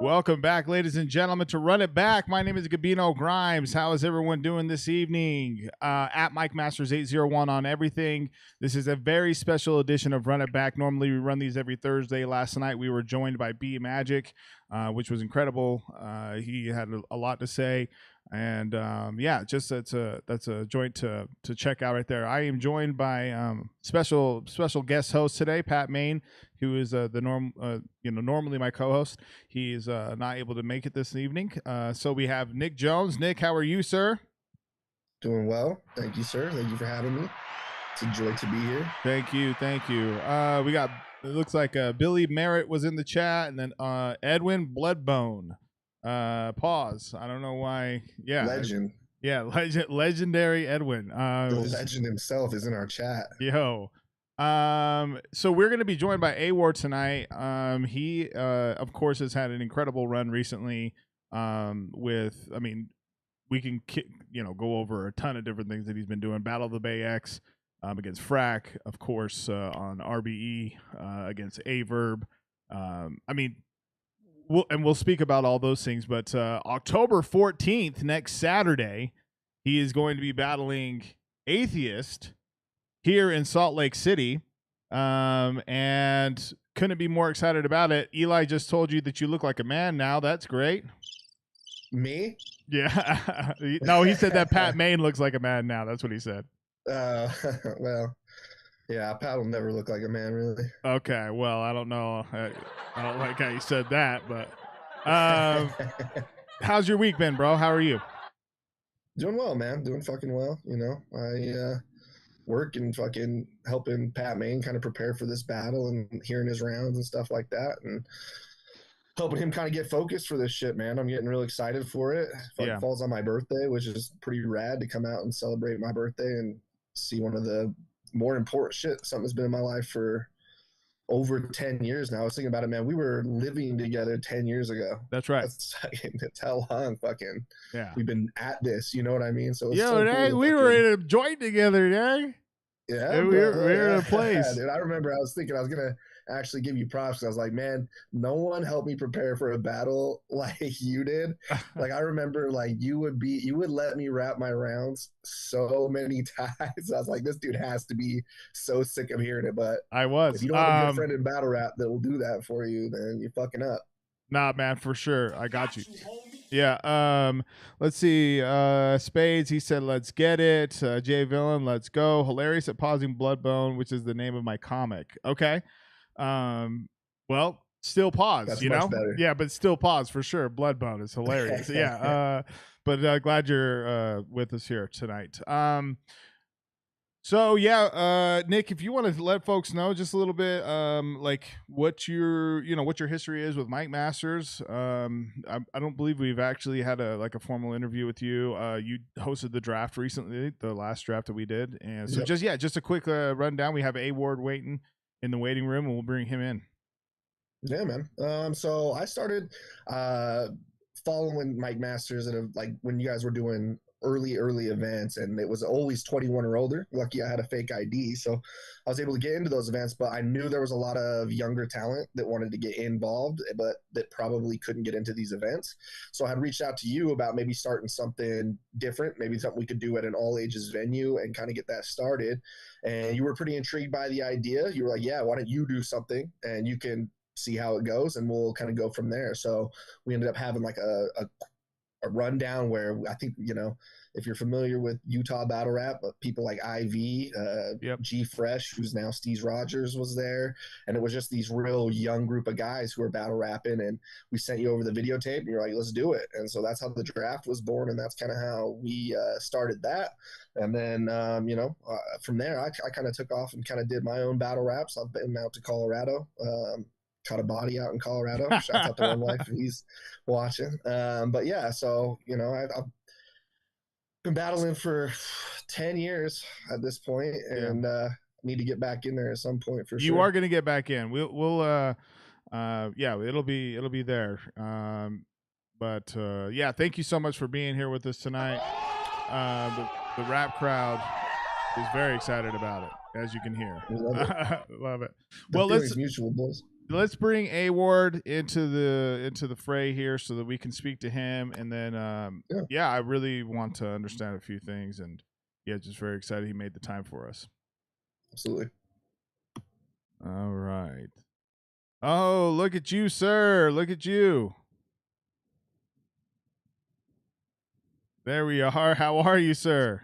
Welcome back, ladies and gentlemen, to Run It Back. My name is Gabino Grhymes. How is everyone doing this evening? At Mike Masters 801 on everything. This is a very special edition of Run It Back. Normally, we run these every Thursday. Last night, we were joined by B Magic, which was incredible. He had a lot to say. And yeah, just that's a joint to check out right there. I am joined by special guest host today, Pat Maine, who is normally my co-host. He's not able to make it this evening. So we have Nick Jones. Nick, how are you, sir? Doing well. Thank you, sir. Thank you for having me. It's a joy to be here. Thank you. We got, it looks like Billy Merritt was in the chat, and then Edwin Bloodbone. Pause. I don't know why. Yeah. Legend. Legendary Edwin. The legend himself is in our chat. Yo. So we're going to be joined by A.Ward tonight. He, of course, has had an incredible run recently. We can, go over a ton of different things that he's been doing. Battle of the Bay X, against Frack, of course, on RBE, against A.Verb. We'll speak about all those things, but October 14th, next Saturday, he is going to be battling Atheist here in Salt Lake City, and couldn't be more excited about it. Eli just told you that you look like a man now. That's great. Me? Yeah. No, he said that Pat Maine looks like a man now. That's what he said. Well, yeah, Pat will never look like a man, really. Okay, well, I don't know. I don't like how you said that, but how's your week been, bro? How are you? Doing well, man. Doing fucking well. I work and fucking helping Pat Maine kind of prepare for this battle and hearing his rounds and stuff like that, and helping him kind of get focused for this shit, man. I'm getting really excited for it. It falls on my birthday, which is pretty rad to come out and celebrate my birthday and see one of the more important shit. Something that's been in my life for over 10 years now. I was thinking about it, man. We were living together 10 years ago. That's right. That's how long fucking we've been at this. You know what I mean? So we were in a joint together, dang. Yeah, we were in a place. Yeah, dude, I remember I was thinking I was gonna actually give you props. I was like, man, no one helped me prepare for a battle like you did. Like, I remember, like, you would let me rap my rounds so many times. I was like, this dude has to be so sick of hearing it. But I was. If you don't have a good friend in battle rap that will do that for you, then you're fucking up. Nah, man, for sure. I got you. Yeah. Let's see. Spades, he said, let's get it. Jay Villain, let's go. Hilarious at pausing Bloodbone, which is the name of my comic. Okay. Well, still pause. That's you much know? Better. Yeah, but still pause for sure. Bloodbone is hilarious. Yeah. But glad you're with us here tonight. So yeah, Nick, if you want to let folks know just a little bit, like what your history is with Mike Masters. I don't believe we've actually had a formal interview with you. You hosted the draft recently, the last draft that we did, and so just a quick rundown. We have A.Ward waiting in the waiting room, and we'll bring him in. Yeah, man. So I started following Mike Masters at when you guys were doing early events, and it was always 21 or older. Lucky I had a fake ID, so I was able to get into those events, but I knew there was a lot of younger talent that wanted to get involved, but that probably couldn't get into these events. So I had reached out to you about maybe starting something different, maybe something we could do at an all ages venue and kind of get that started. And you were pretty intrigued by the idea. You were like, yeah, why don't you do something and you can see how it goes, and we'll kind of go from there. So we ended up having like a rundown where I think, if you're familiar with Utah battle rap, people like IV, G Fresh, who's now Steve Rogers, was there. And it was just these real young group of guys who were battle rapping. And we sent you over the videotape and you're like, let's do it. And so that's how the draft was born. And that's kind of how we started that. And then, from there, I kind of took off and kind of did my own battle raps. I've been out to Colorado. Caught a body out in Colorado. Shout out to one wife if he's watching. But yeah, so I've been battling for 10 years at this point, and need to get back in there at some point for sure. You are going to get back in. We'll it'll be there. But thank you so much for being here with us tonight. The rap crowd is very excited about it, as you can hear. Love it. Love it. Well, let's mutual, boys. let's bring A.Ward into the fray here so that we can speak to him, and then Yeah. I really want to understand a few things, and yeah, just very excited he made the time for us. Absolutely. All right. Oh, look at you, sir. Look at you. There we are. How are you, sir?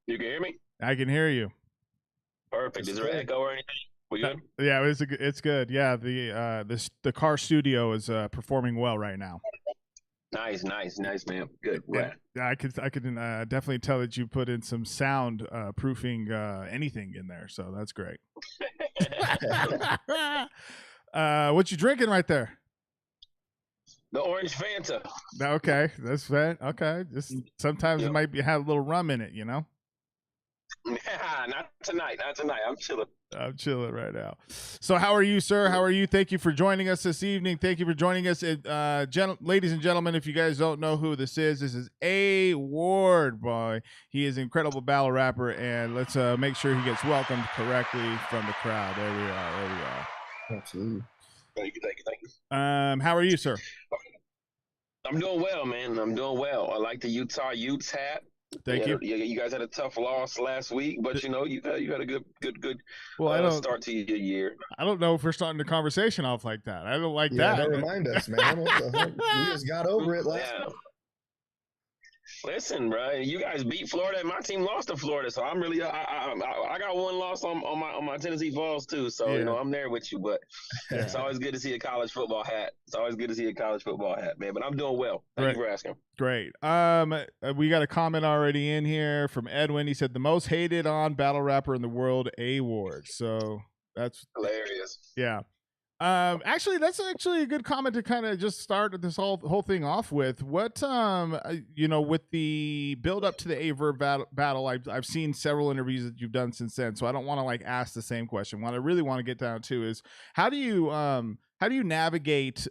You can hear me? I can hear you. Perfect. Is there an echo or anything? We good? Yeah, it's good. Yeah, the car studio is performing well right now. Nice, man. Good. Yeah, I could definitely tell that you put in some sound proofing anything in there, so that's great. What you drinking right there? The orange Fanta. Okay, that's right. Okay, just sometimes it might have a little rum in it, you know. Not tonight. I'm chilling Right now. So how are you, sir? How are you? Thank you for joining us this evening. Thank you for joining us. Ladies and gentlemen, if you guys don't know who this is A.Ward, boy. He is an incredible battle rapper, and let's make sure he gets welcomed correctly from the crowd. There we are. Absolutely. Thank you. How are you, sir? I'm doing well, man. I'm doing well. I like the Utah Utes hat. Thank you. You guys had a tough loss last week, but you had a good start to your year. I don't know if we're starting the conversation off like that. I don't like that. Don't remind us, man. What the heck? We just got over it last week. Listen, bro, you guys beat Florida, and my team lost to Florida, so I'm really I got one loss on my Tennessee Falls too. So I'm there with you, but it's always good to see a college football hat. It's always good to see a college football hat, man. But I'm doing well. Thank you for asking. Great. We got a comment already in here from Edwin. He said the most hated on battle rapper in the world, A.Ward. So that's hilarious. Yeah. Actually, that's actually a good comment to kind of just start this whole thing off with. What with the build up to the A.Ward battle, I've seen several interviews that you've done since then, so I don't want to ask the same question. What I really want to get down to is how do you navigate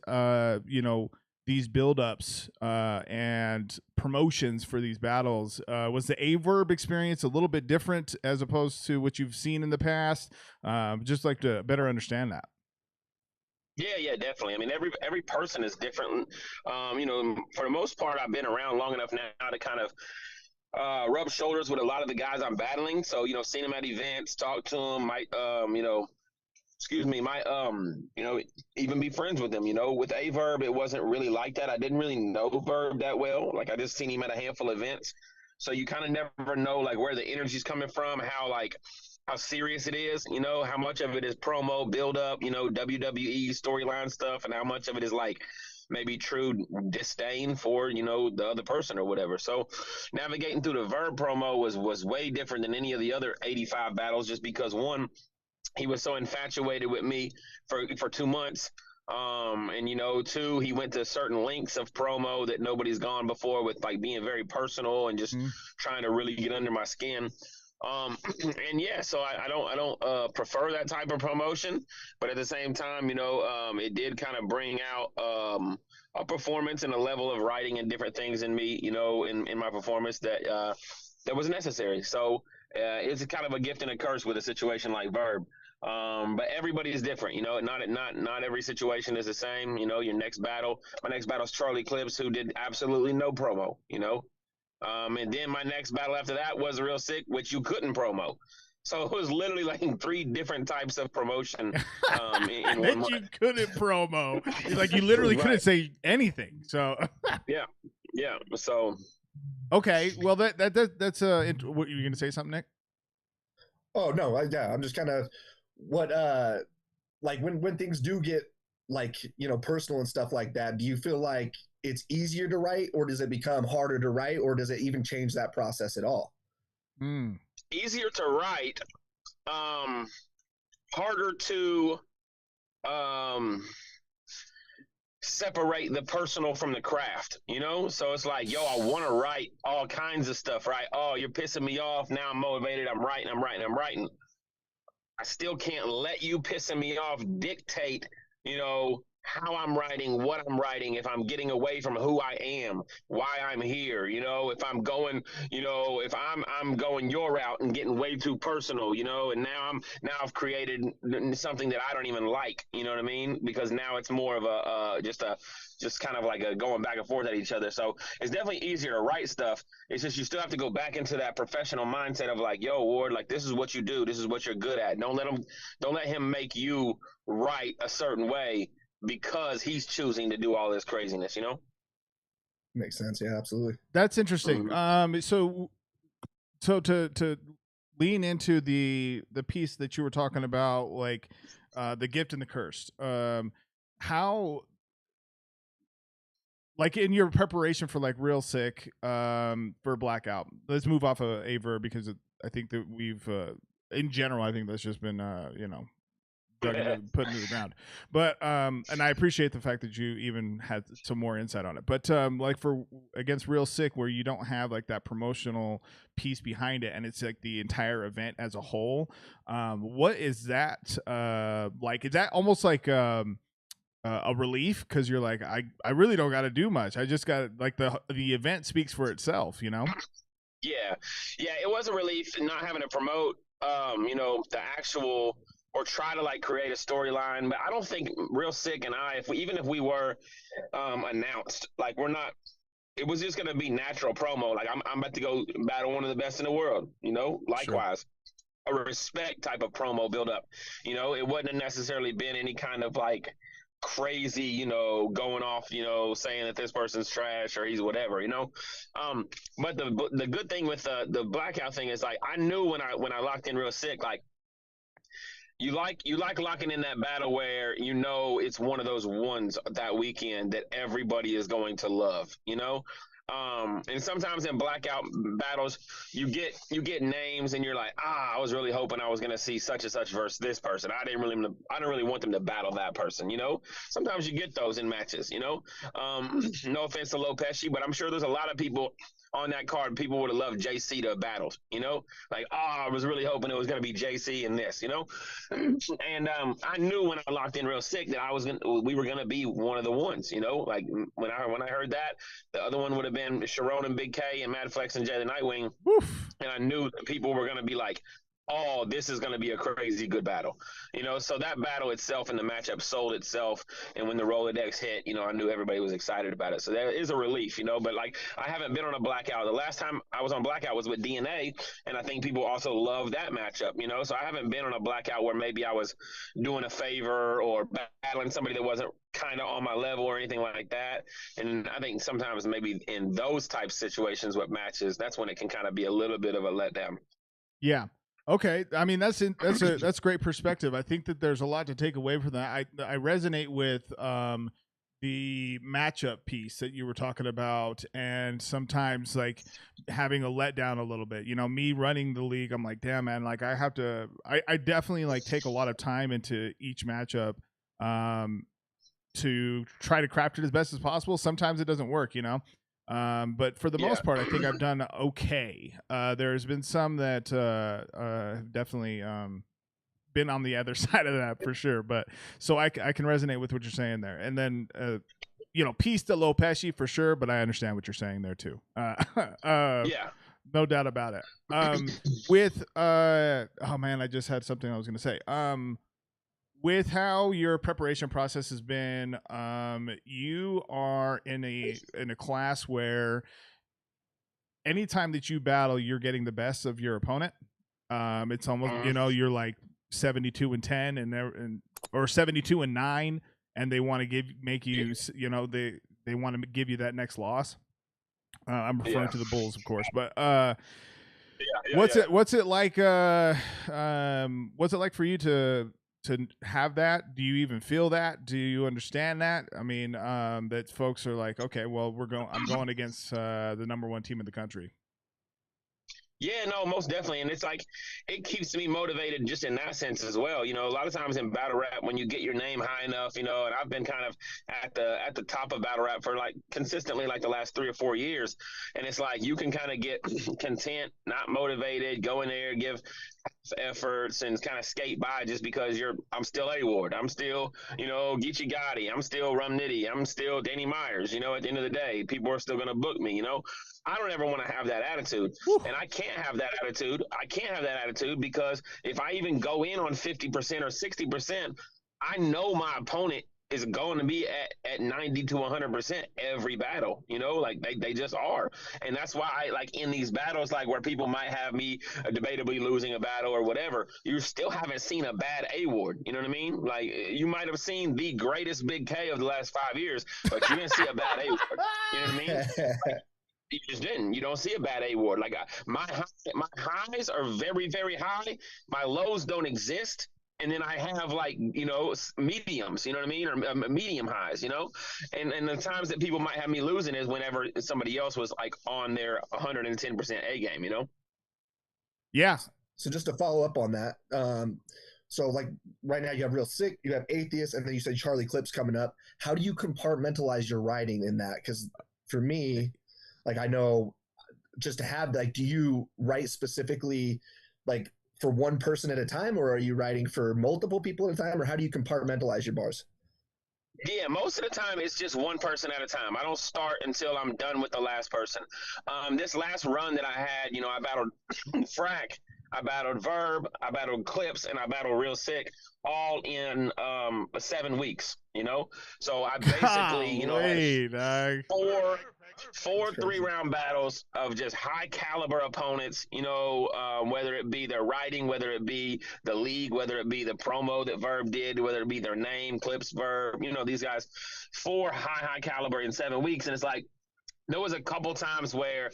these build-ups and promotions for these battles? Was the A.Ward experience a little bit different as opposed to what you've seen in the past? Just like to better understand that. Yeah, definitely. I mean, every person is different. For the most part, I've been around long enough now to kind of rub shoulders with a lot of the guys I'm battling. So, seeing them at events, talk to them, might even be friends with them. With A.Ward, it wasn't really like that. I didn't really know Verb that well. I just seen him at a handful of events. So you kind of never know where the energy's coming from, how serious it is, how much of it is promo, build up, WWE storyline stuff, and how much of it is maybe true disdain for, the other person or whatever. So navigating through the Verb promo was way different than any of the other 85 battles, just because one, he was so infatuated with me for 2 months. And two, he went to certain lengths of promo that nobody's gone before with being very personal and just trying to really get under my skin. So I don't prefer that type of promotion, but at the same time, it did kind of bring out a performance and a level of writing and different things in me, in my performance that was necessary. So it's kind of a gift and a curse with a situation like Verb. But everybody is different, not every situation is the same. My next battle is Charlie Clips, who did absolutely no promo, and then my next battle after that was Real Sick, which you couldn't promo. So it was literally 3 different types of promotion in one month. You couldn't promo. You literally couldn't say anything. So yeah. So okay, well that's what you were gonna say something, Nick? Oh no, I'm just kind of what when things do get personal and stuff like that, do you feel like it's easier to write, or does it become harder to write, or does it even change that process at all? Easier to write, harder to separate the personal from the craft, so it's I want to write all kinds of stuff, right? Oh, you're pissing me off, now I'm motivated, I'm writing. I still can't let you pissing me off dictate how I'm writing, what I'm writing, if I'm getting away from who I am, why I'm here, if I'm going, if I'm going your route and getting way too personal, and now I've created something that I don't even like, you know what I mean? Because now it's more of just kind of like a going back and forth at each other. So it's definitely easier to write stuff. It's just you still have to go back into that professional mindset of like, yo, Ward, like this is what you do, this is what you're good at. Don't let him make you write a certain way because he's choosing to do all this craziness, Makes sense. Yeah, absolutely. That's interesting. Mhm. So to lean into the piece that you were talking about, like the gift and the cursed. How, like in your preparation for like Real Sick, for Blackout. Let's move off of Aver because I think that we've in general, I think that's just been put into the ground. But and I appreciate the fact that you even had some more insight on it. But like for against Real Sick, where you don't have like that promotional piece behind it, and it's like the entire event as a whole. What is that like? Is that almost like a relief because you're like, I really don't got to do much. I just got like the event speaks for itself, Yeah, yeah, it was a relief not having to promote, the actual or try to like create a storyline. But I don't think Real Sick and I, if we were announced, like we're not. It was just gonna be natural promo. Like I'm about to go battle one of the best in the world. Sure. Likewise. A respect type of promo build up. It wouldn't have necessarily been any kind of like crazy, going off, saying that this person's trash or he's whatever. But the good thing with the blackout thing is like I knew when I locked in Real Sick, like you like locking in that battle where it's one of those ones that weekend that everybody is going to love. And sometimes in blackout battles you get names and you're like, I was really hoping I was going to see such and such versus this person. I didn't really want them to battle that person. Sometimes you get those in matches. No offense to Lopeshi, but I'm sure there's a lot of people on that card. People would have loved JC to have battled. Like, I was really hoping it was going to be JC in this. And I knew when I locked in Real Sick that we were gonna be one of the ones. Like when I heard that, the other one would have been Sharon and Big K and Mad Flex and Jay the Nightwing, Woof. and I knew that people were gonna be like, oh, this is going to be a crazy good battle. So that battle itself and the matchup sold itself. And when the Rolodex hit, I knew everybody was excited about it. So that is a relief. But like, I haven't been on a blackout. The last time I was on blackout was with DNA. And I think people also love that matchup. So I haven't been on a blackout where maybe I was doing a favor or battling somebody that wasn't kind of on my level or anything like that. And I think sometimes maybe in those type situations with matches, that's when it can kind of be a little bit of a letdown. Yeah. Okay. I mean, that's great perspective. I think that there's a lot to take away from that. I resonate with the matchup piece that you were talking about, and sometimes like having a letdown a little bit. Me running the league, I'm like, damn man, like I definitely like take a lot of time into each matchup to try to craft it as best as possible. Sometimes it doesn't work. But for the Yeah. most part, I think I've done okay. There's been some that have definitely been on the other side of that for sure. But so I can resonate with what you're saying there. And then, peace to Lopeshi for sure. But I understand what you're saying there too. Yeah. No doubt about it. With oh man, I just had something I was going to say. With how your preparation process has been, you are in a class where anytime that you battle, you're getting the best of your opponent. It's almost you're like 72-10 and or 72-9, and they want to make you they want to give you that next loss. I'm referring to the Bulls, of course, but what's it like? What's it like for you to have that? Do you even feel that? Do you understand that? I mean, that folks are like, okay, well, I'm going against the number one team in the country. Yeah, no, most definitely. And it's like it keeps me motivated just in that sense as well. You know, a lot of times in battle rap when you get your name high enough, you know, and I've been kind of at the top of battle rap for like consistently like the last 3 or 4 years. And it's like you can kind of get content, not motivated, go in there, give efforts and kind of skate by just because I'm still A.Ward. I'm still, you know, Geechee Gotti. I'm still Rum Nitty. I'm still Danny Myers. You know, at the end of the day, people are still gonna book me, you know. I don't ever want to have that attitude. Whew. And I can't have that attitude. I can't have that attitude because if I even go in on 50% or 60%, I know my opponent is going to be at 90 to 100% every battle, you know, like they just are. And that's why I like in these battles, like where people might have me debatably losing a battle or whatever, you still haven't seen a bad A.Ward. You know what I mean? Like you might have seen the greatest big K of the last 5 years, but you didn't see a bad A.Ward. You know what I mean? Like, you just didn't. You don't see a bad A.Ward. Like my highs are very, very high. My lows don't exist. And then I have like, you know, mediums, you know what I mean? Or medium highs, you know? And the times that people might have me losing is whenever somebody else was like on their 110% A game, you know? Yeah. So just to follow up on that, so like right now you have Real Sick, you have Atheist, and then you said Charlie Clips coming up. How do you compartmentalize your writing in that? Because for me, like I know just to have like, do you write specifically like for one person at a time, or are you writing for multiple people at a time, or how do you compartmentalize your bars? Yeah, most of the time it's just one person at a time. I don't start until I'm done with the last person. This last run that I had, you know, I battled Frack, I battled Verb, I battled Clips, and I battled Real Sick, all in 7 weeks. You know, so I basically, you know, had four 3-round battles of just high caliber opponents, you know, whether it be their writing, whether it be the league, whether it be the promo that Verb did, whether it be their name, Clips, Verb, you know, these guys, four high caliber in 7 weeks. And it's like, there was a couple times where,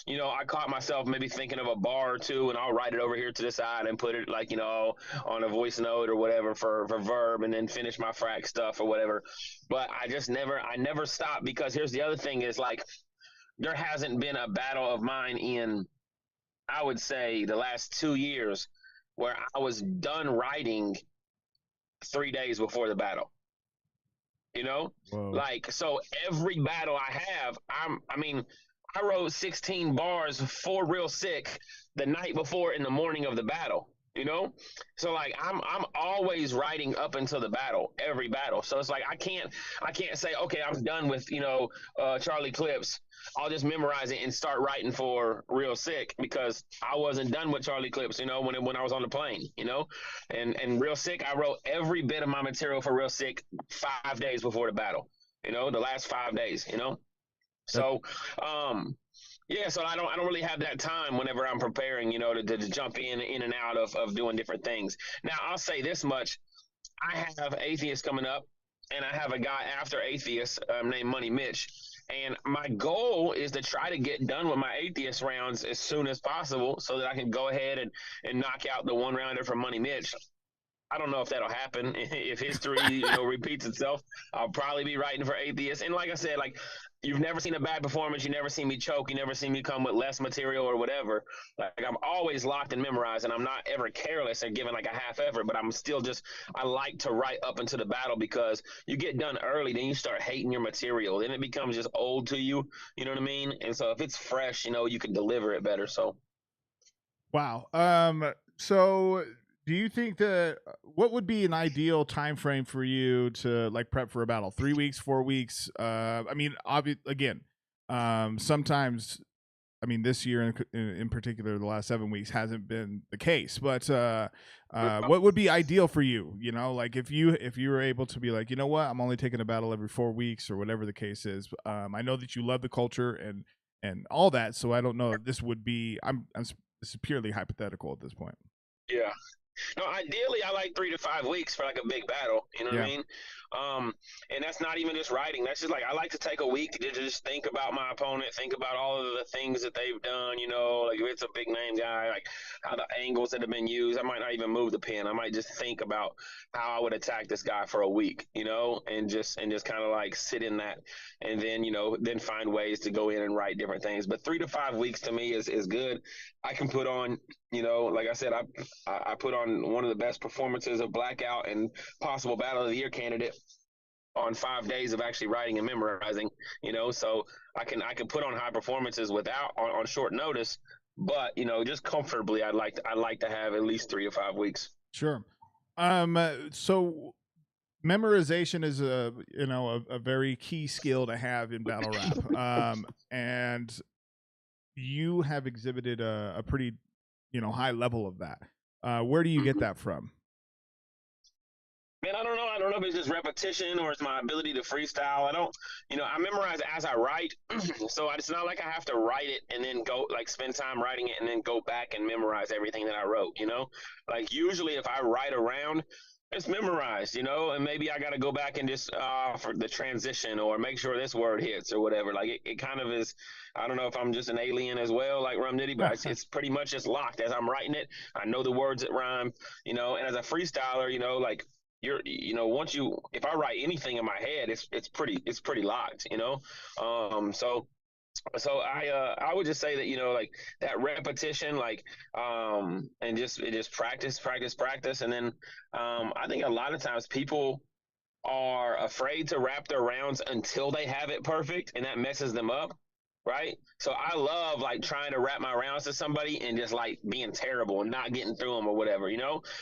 you know, I caught myself maybe thinking of a bar or two, and I'll write it over here to the side and put it like, you know, on a voice note or whatever for Verb, and then finish my frack stuff or whatever. But I never stopped, because here's the other thing is like, there hasn't been a battle of mine in, I would say, the last 2 years where I was done writing 3 days before the battle. You know, Whoa. like, so every battle I have, I mean, I wrote 16 bars for Real Sick the night before in the morning of the battle, you know? So like I'm always writing up until the battle, every battle. So it's like I can't say, okay, I'm done with, you know, Charlie Clips. I'll just memorize it and start writing for Real Sick, because I wasn't done with Charlie Clips, you know, when I was on the plane, you know? And Real Sick, I wrote every bit of my material for Real Sick 5 days before the battle, you know, the last 5 days, you know? So, yeah, so I don't really have that time whenever I'm preparing, you know, to jump in and out of doing different things. Now, I'll say this much. I have Atheist coming up, and I have a guy after Atheist named Money Mitch. And my goal is to try to get done with my Atheist rounds as soon as possible so that I can go ahead and knock out the one rounder for Money Mitch. I don't know if that'll happen. If history, you know, repeats itself, I'll probably be writing for Atheist. And like I said, like, you've never seen a bad performance. You never see me choke. You never see me come with less material or whatever. Like, I'm always locked and memorized, and I'm not ever careless or giving like a half effort, but I'm still just, I like to write up into the battle, because you get done early, then you start hating your material. Then it becomes just old to you. You know what I mean? And so if it's fresh, you know, you can deliver it better. So. Wow. So do you think that what would be an ideal time frame for you to like prep for a battle? 3 weeks, 4 weeks? I mean, again, sometimes, I mean, this year in particular, the last 7 weeks hasn't been the case. But what would be ideal for you? You know, like if you were able to be like, you know what, I'm only taking a battle every 4 weeks or whatever the case is. I know that you love the culture and all that, so I don't know if this would be. This is purely hypothetical at this point. Yeah. No, ideally, I like 3 to 5 weeks for like a big battle. You know what I Yeah. mean? And that's not even just writing. That's just like I like to take a week to just think about my opponent, think about all of the things that they've done. You know, like if it's a big name guy, like how the angles that have been used. I might not even move the pen. I might just think about how I would attack this guy for a week. You know, and just kind of like sit in that, and then then find ways to go in and write different things. But 3 to 5 weeks to me is good. I can put on, like I said, I put on one of the best performances of Blackout and possible Battle of the Year candidate on 5 days of actually writing and memorizing. So I can put on high performances without on short notice, but just comfortably, I'd like to have at least 3 to 5 weeks. Sure. So memorization is a very key skill to have in battle rap. And you have exhibited a pretty high level of that. Where do you get that from? Man, I don't know. I don't know if it's just repetition or it's my ability to freestyle. I memorize as I write. So it's not like I have to write it and then go like spend time writing it and then go back and memorize everything that I wrote, Like usually if I write around, it's memorized, and maybe I got to go back and just for the transition or make sure this word hits or whatever. Like it kind of is. I don't know if I'm just an alien as well, like Rum Nitty, but it's pretty much just locked as I'm writing it. I know the words that rhyme, and as a freestyler, like if I write anything in my head, it's pretty locked, So I would just say that like that repetition, like and just practice, and then I think a lot of times people are afraid to wrap their rounds until they have it perfect, and that messes them up. Right. So I love like trying to wrap my rounds to somebody and just like being terrible and not getting through them or whatever,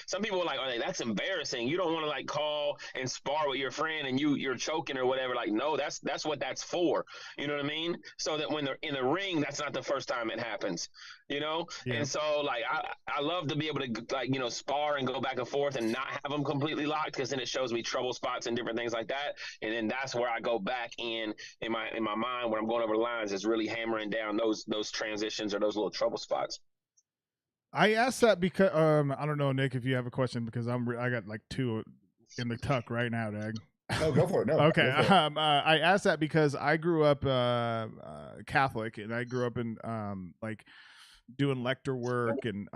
Some people are like, oh, that's embarrassing. You don't want to like call and spar with your friend and you're choking or whatever. Like, no, that's what that's for. You know what I mean? So that when they're in the ring, that's not the first time it happens, Yeah. And so like, I love to be able to like, spar and go back and forth and not have them completely locked, because then it shows me trouble spots and different things like that. And then that's where I go back in my mind when I'm going over the lines, is really hammering down those transitions or those little trouble spots. I asked that because I don't know, Nick, if you have a question, because I got like two in the tuck right now, Dag. Oh, go for it. No. Okay. Go for it. I asked that because I grew up Catholic, and I grew up in like doing lector work and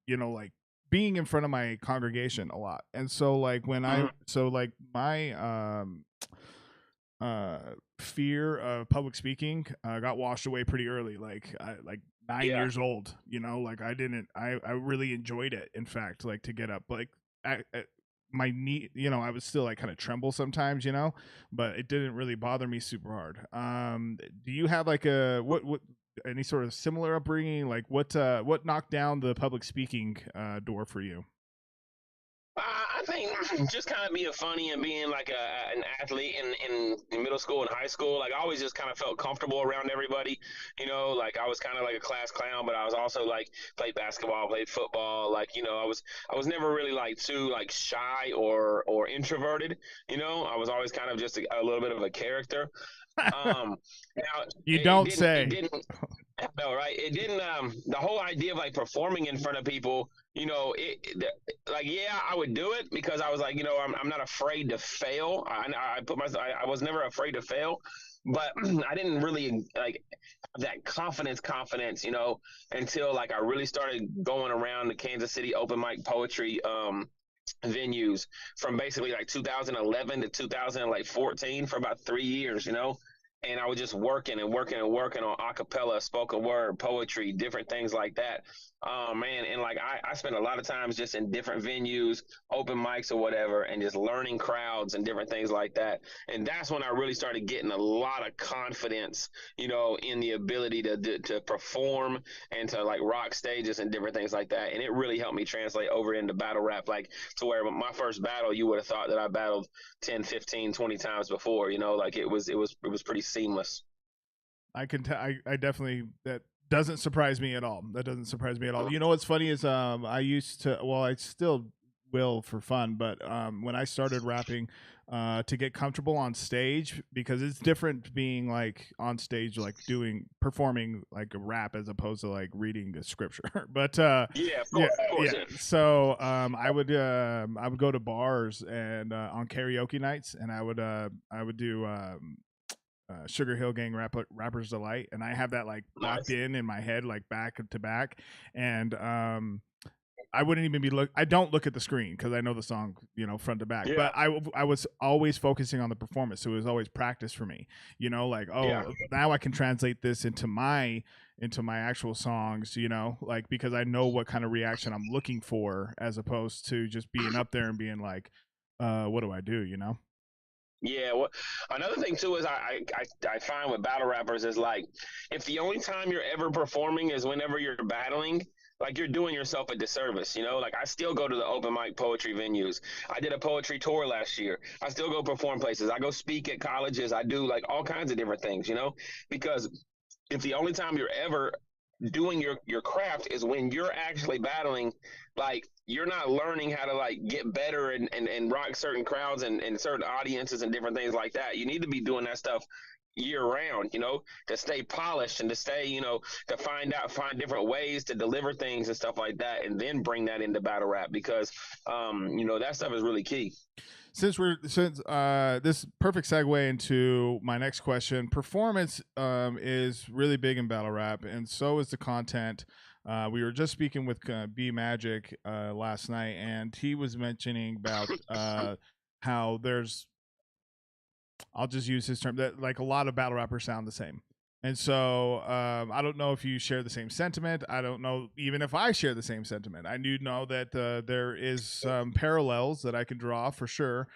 like being in front of my congregation a lot. And so like when my fear of public speaking got washed away pretty early, like 9 years old, like I really enjoyed it, in fact, like to get up, like my knee, I would still like kind of tremble sometimes, but it didn't really bother me super hard. Do you have like what any sort of similar upbringing? Like what knocked down the public speaking door for you? I think just kind of being funny and being like an athlete in middle school and high school. Like I always just kind of felt comfortable around everybody, like I was kind of like a class clown, but I was also like played basketball, played football. Like, I was never really like too like shy or introverted, I was always kind of just a little bit of a character. Now you don't say. It didn't, no, right? It didn't. The whole idea of like performing in front of people, like, yeah, I would do it because I was like, I'm not afraid to fail. I was never afraid to fail, but I didn't really like that confidence, until like I really started going around the Kansas City open mic poetry venues from basically like 2011 to 2014 for about 3 years, and I was just working on acapella, spoken word, poetry, different things like that. Man, and like I spent a lot of times just in different venues, open mics or whatever, and just learning crowds and different things like that. And that's when I really started getting a lot of confidence, in the ability to perform and to like rock stages and different things like that. And it really helped me translate over into battle rap, like to where my first battle, you would have thought that I battled 10, 15, 20 times before, like it was pretty seamless. I can I definitely, that doesn't surprise me at all. That doesn't surprise me at all. You know what's funny is I used to, well, I still will for fun. But when I started rapping, to get comfortable on stage, because it's different being like on stage, like performing like a rap as opposed to like reading the scripture. But Yeah, of yeah, course, of course. yeah. So I would go to bars and on karaoke nights, and I would do Sugar Hill Gang Rapper's Delight, and I have that like locked Nice. in my head, like back to back, and I wouldn't even I don't look at the screen because I know the song, front to back. Yeah, But I was always focusing on the performance, so it was always practice for me. Like, yeah. oh, now I can translate this into my actual songs. Like, because I know what kind of reaction I'm looking for, as opposed to just being up there and being like, what do I do? Yeah, well, another thing too is I find with battle rappers is like if the only time you're ever performing is whenever you're battling, like you're doing yourself a disservice, Like I still go to the open mic poetry venues. I did a poetry tour last year. I still go perform places. I go speak at colleges. I do like all kinds of different things, Because if the only time you're ever doing your craft is when you're actually battling, like you're not learning how to like get better and rock certain crowds and certain audiences and different things like that. You need to be doing that stuff year round, to stay polished and to stay, to find different ways to deliver things and stuff like that, and then bring that into battle rap because that stuff is really key. Since this perfect segue into my next question, performance is really big in battle rap, and so is the content. We were just speaking with B Magic last night, and he was mentioning about how there's, I'll just use his term, that like a lot of battle rappers sound the same. And so I don't know if you share the same sentiment. I don't know even if I share the same sentiment. I do know that there is some parallels that I can draw for sure,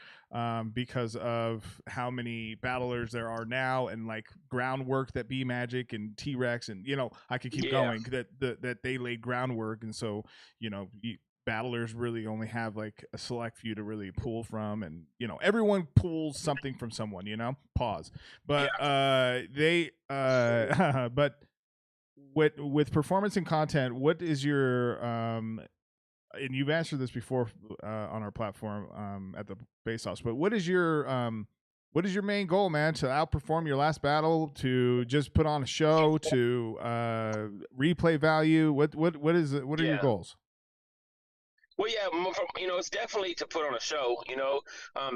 because of how many battlers there are now, and like groundwork that B Magic and T Rex and I could keep going, that they laid groundwork, and so battlers really only have like a select few to really pull from, and everyone pulls something from someone, pause. But they but with performance and content, what is your and you've answered this before on our platform at the base house, but what is your main goal, man? To outperform your last battle, to just put on a show, to replay value? What are your goals? Well, yeah, it's definitely to put on a show.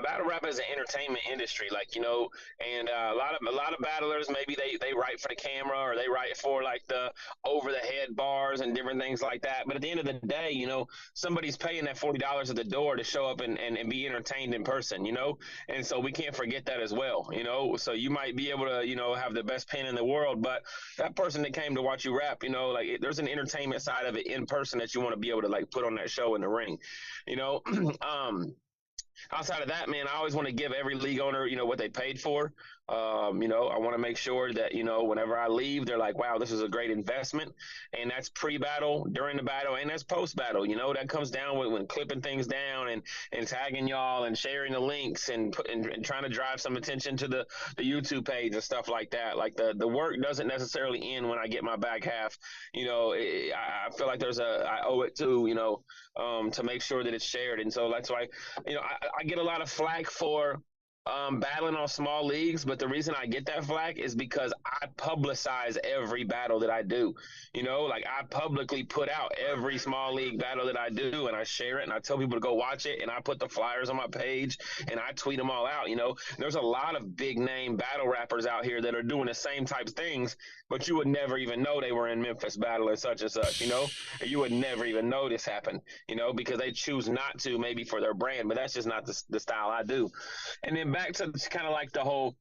Battle rap is an entertainment industry, and a lot of battlers, maybe they write for the camera, or they write for like the over the head bars and different things like that. But at the end of the day, somebody's paying that $40 at the door to show up and be entertained in person, and so we can't forget that as well, So you might be able to have the best pen in the world, but that person that came to watch you rap, there's an entertainment side of it in person that you want to be able to like put on that show in the ring, outside of that, man, I always want to give every league owner, what they paid for. I want to make sure that, whenever I leave, they're like, wow, this is a great investment. And that's pre-battle, during the battle, and that's post-battle. That comes down when clipping things down and tagging y'all and sharing the links and trying to drive some attention to the YouTube page and stuff like that. Like the work doesn't necessarily end when I get my back half. I feel like I owe it to make sure that it's shared. And so that's why, I get a lot of flack for battling on small leagues, but the reason I get that flack is because I publicize every battle that I do. I publicly put out every small league battle that I do, and I share it, and I tell people to go watch it, and I put the flyers on my page, and I tweet them all out. There's a lot of big name battle rappers out here that are doing the same type of things, but you would never even know they were in Memphis battling such and such, and you would never even know this happened, because they choose not to, maybe for their brand, but that's just not the style I do. And then back to kind of like the whole,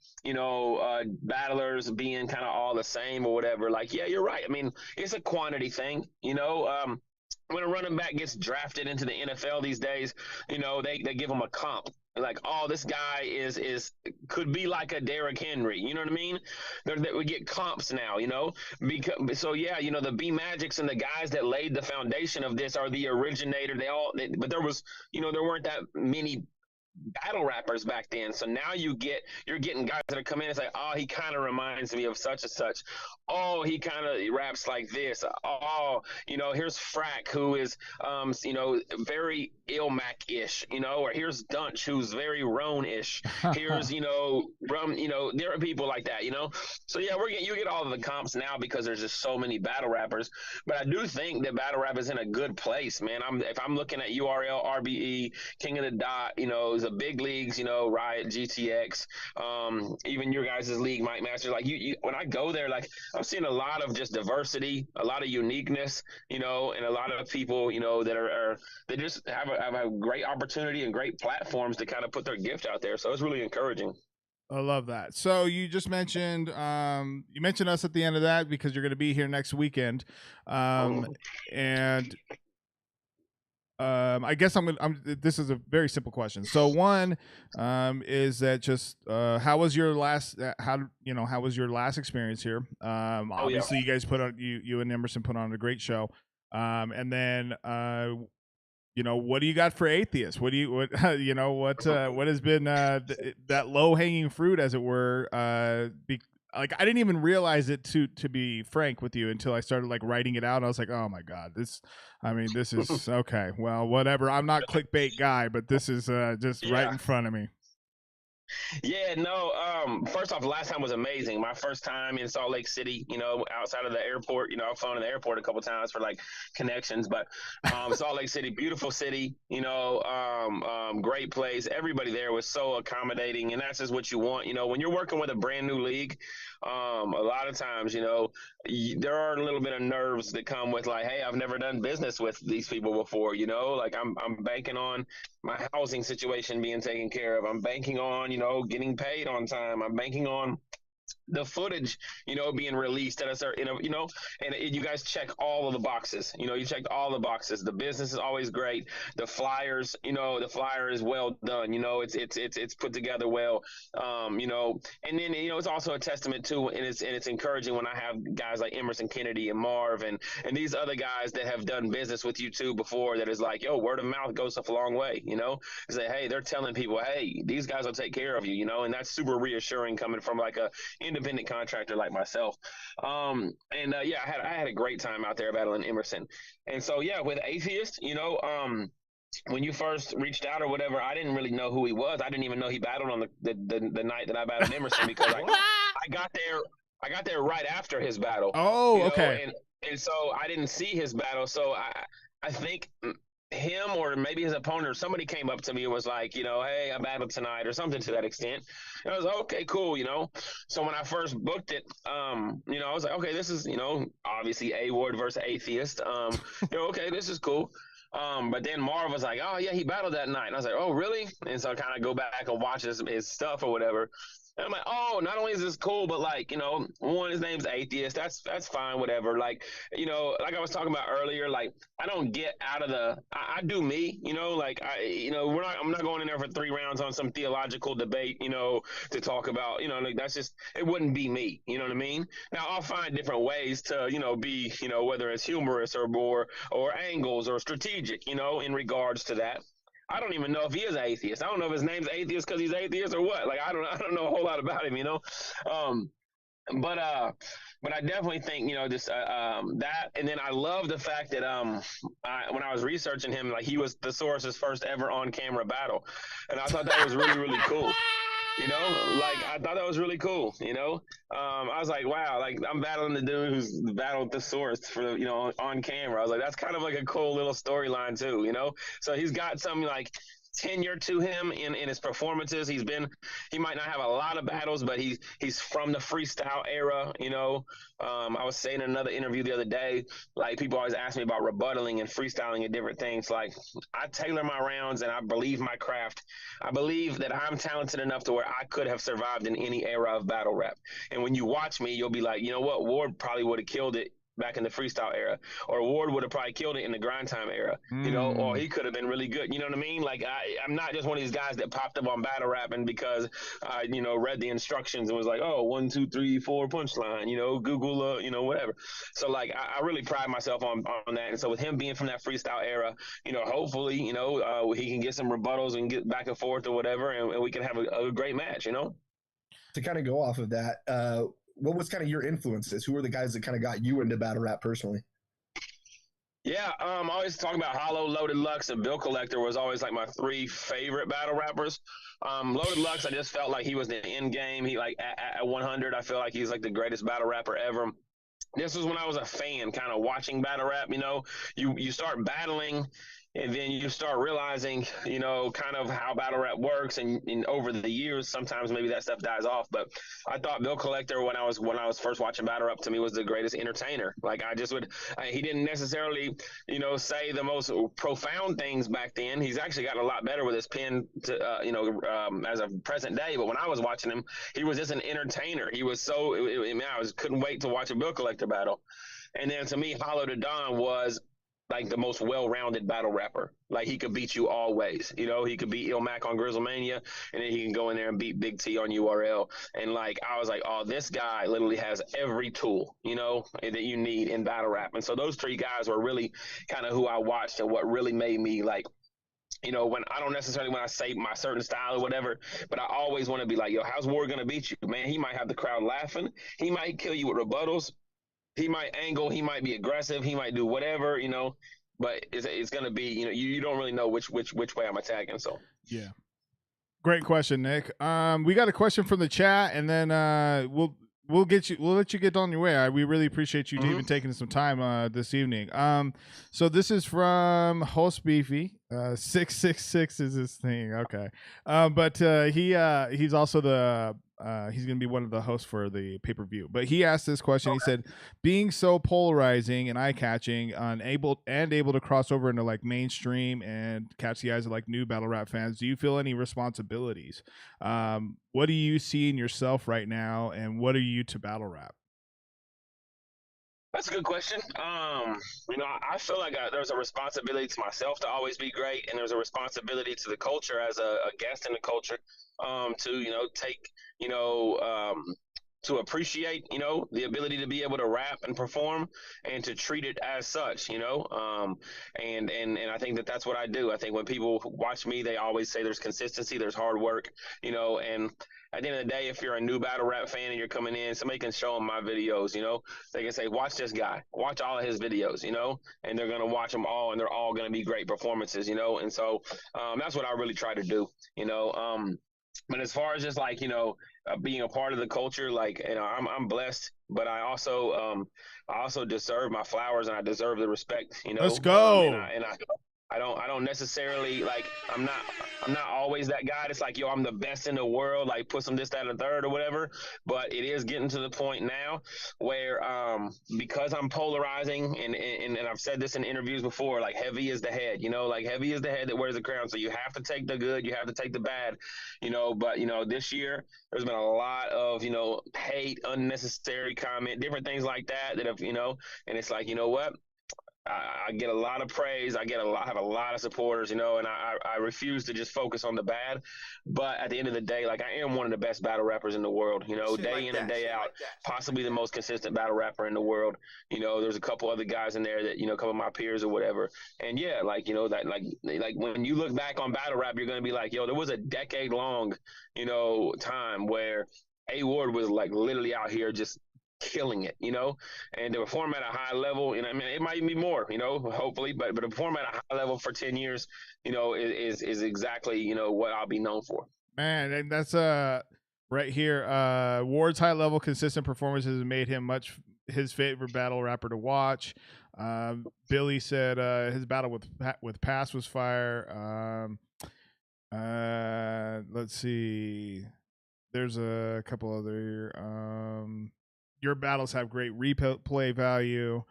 battlers being kind of all the same or whatever. Like, yeah, you're right. I mean, it's a quantity thing, when a running back gets drafted into the NFL these days, they give them a comp. Like, oh, this guy could be like a Derrick Henry. You know what I mean? We get comps now, because so yeah, the B Magics and the guys that laid the foundation of this are the originator. But there was, there weren't that many battle rappers back then. So now you're getting guys that are coming in and say, oh, he kind of reminds me of such and such. Oh, he kind of raps like this. Oh, here's Frack, who is very Ilmac-ish, or here's Dunch, who's very Roan-ish. Here's, there are people like that, So yeah, you get all of the comps now because there's just so many battle rappers. But I do think that battle rap is in a good place, man. If I'm looking at URL, RBE, King of the Dot, the big leagues, Riot, GTX, even your guys' league, Mike Masters. Like you, when I go there, like I'm seeing a lot of just diversity, a lot of uniqueness, and a lot of people, that they just have a great opportunity and great platforms to kind of put their gift out there. So it's really encouraging. I love that. So you just mentioned us at the end of that because you're going to be here next weekend, and I guess this is a very simple question. So one is that just how was your last experience here? Obviously, you guys put on you and Emerson put on a great show, and then what do you got for Atheist? What has been that low hanging fruit, as it were? I didn't even realize it, to be frank with you, until I started writing it out. I was like, oh my God, this is okay. Well, whatever. I'm not clickbait guy, but this is just right in front of me. Yeah, no. First off, last time was amazing. My first time in Salt Lake City, outside of the airport. I've flown in the airport a couple times for connections, but Salt Lake City, beautiful city. Great place. Everybody there was so accommodating, and that's just what you want. When you're working with a brand new league, a lot of times, there are a little bit of nerves that come with hey, I've never done business with these people before. I'm banking on my housing situation being taken care of. I'm banking on, getting paid on time. I'm banking on the footage, being released at a certain, and you guys check all of the boxes. You checked all the boxes. The business is always great. The flyers, the flyer is well done. It's put together well. And then it's also a testament to, and it's encouraging when I have guys like Emerson Kennedy and Marv and these other guys that have done business with you too before, that is word of mouth goes a long way. Say, hey, they're telling people, hey, these guys will take care of you. And that's super reassuring coming from a independent contractor like myself. I had a great time out there battling Emerson. And so, yeah, with Atheist, when you first reached out or whatever, I didn't really know who he was. I didn't even know he battled on the night that I battled Emerson, because I got there right after his battle. Oh, okay. And so I didn't see his battle. So I think him or maybe his opponent or somebody came up to me and was like, hey, I battled tonight or something to that extent. And I was like, okay, cool, So when I first booked it, I was like, okay, this is, obviously A.Ward versus Atheist. Okay, this is cool. But then Marv was like, oh yeah, he battled that night. And I was like, oh really? And so I kind of go back and watch his stuff or whatever. And I'm like, oh, not only is this cool, but one, his name's Atheist. That's fine, whatever. Like I was talking about earlier, I don't get out of I do me, I'm not going in there for 3 rounds on some theological debate, to talk about, that's just, it wouldn't be me. You know what I mean? Now I'll find different ways to, be, whether it's humorous or angles or strategic, in regards to that. I don't even know if he is an atheist. I don't know if his name's Atheist because he's atheist or what. I don't know a whole lot about him, But I definitely think, just that. And then I love the fact that when I was researching him, he was Thesaurus's first ever on-camera battle, and I thought that was really, really cool. I thought that was really cool. I was like, wow, I'm battling the dude who's battled Thesaurus for, on camera. I was like, that's kind of a cool little storyline too, So he's got some tenure to him in his performances. He might not have a lot of battles, but he's from the freestyle era. I was saying in another interview the other day, people always ask me about rebuttaling and freestyling and different things. I tailor my rounds and I believe my craft. I believe that I'm talented enough to where I could have survived in any era of battle rap. And when you watch me, you'll be like, you know what, Ward probably would have killed it back in the freestyle era, or Ward would have probably killed it in the grind time era, or he could have been really good. You know what I mean? Like I'm not just one of these guys that popped up on battle rapping because I, read the instructions and was like, oh, 1, 2, 3, 4 punchline, Google, whatever. So like I really pride myself on that. And so with him being from that freestyle era, hopefully, he can get some rebuttals and get back and forth or whatever, and we can have a great match, To kind of go off of that, what was kind of your influences? Who were the guys that kind of got you into battle rap personally? Yeah, I always talk about Hollow, Loaded Lux, and Bill Collector was always like my 3 favorite battle rappers. Loaded Lux, I just felt like he was the end game. He like at 100, I feel like he's like the greatest battle rapper ever. This was when I was a fan, kind of watching battle rap. You start battling, and then you start realizing, kind of how battle rap works, and over the years, sometimes maybe that stuff dies off. But I thought Bill Collector, when I was first watching battle rap, to me was the greatest entertainer. Like I just he didn't necessarily, say the most profound things back then. He's actually gotten a lot better with his pen, as of present day. But when I was watching him, he was just an entertainer. He was so, couldn't wait to watch a Bill Collector battle. And then to me, Hollow to Don was like the most well-rounded battle rapper. Like he could beat you always. He could beat Ilmac on Grizzlemania, and then he can go in there and beat Big T on URL. And like I was like, oh, this guy literally has every tool, that you need in battle rap. And so those 3 guys were really kind of who I watched and what really made me like, when I don't necessarily when I say my certain style or whatever, but I always want to be like, yo, how's Ward gonna beat you? Man, he might have the crowd laughing. He might kill you with rebuttals. He might angle, he might be aggressive, he might do whatever, but it's going to be, you don't really know which way I'm attacking. So, yeah. Great question, Nick. We got a question from the chat, and then we'll let you get on your way. We really appreciate you even taking some time this evening. So this is from Host Beefy. 666 is his thing. Okay. But he's also he's going to be one of the hosts for the pay-per-view. But he asked this question. Okay. He said, being so polarizing and eye-catching, able to cross over into like mainstream and catch the eyes of like new battle rap fans, do you feel any responsibilities? What do you see in yourself right now, and what are you to battle rap? That's a good question. I feel like there's a responsibility to myself to always be great, and there's a responsibility to the culture as a guest in the culture, to take, to appreciate, the ability to be able to rap and perform and to treat it as such, and I think that's what I do. I think when people watch me, they always say there's consistency, there's hard work, and at the end of the day, if you're a new battle rap fan and you're coming in, somebody can show them my videos, they can say, watch this guy, watch all of his videos, and they're going to watch them all, and they're all going to be great performances, and so that's what I really try to do, but as far as just like, being a part of the culture, like, I'm blessed, but I also deserve my flowers, and I deserve the respect, Let's go. And I don't necessarily like, I'm not always that guy that's like, yo, I'm the best in the world, like put some this, that, and the third or whatever. But it is getting to the point now where because I'm polarizing, and I've said this in interviews before, like heavy is the head, like heavy is the head that wears the crown. So you have to take the good, you have to take the bad, but this year there's been a lot of, hate, unnecessary comment, different things like that have, and it's like, you know what? I get a lot of praise. I have a lot of supporters, and I refuse to just focus on the bad. But at the end of the day, like, I am one of the best battle rappers in the world, day in and day out, possibly the most consistent battle rapper in the world. There's a couple other guys in there that, a couple of my peers or whatever. And yeah, like, that, like when you look back on battle rap, you're going to be like, yo, there was a decade long, time where A.Ward was like literally out here just killing it, and to perform at a high level, it might be more, hopefully, but to perform at a high level for 10 years, is exactly, what I'll be known for. Man, and that's right here. Ward's high level consistent performances has made him his favorite battle rapper to watch. Billy said his battle with Pass was fire. Let's see. There's a couple other your battles have great replay value.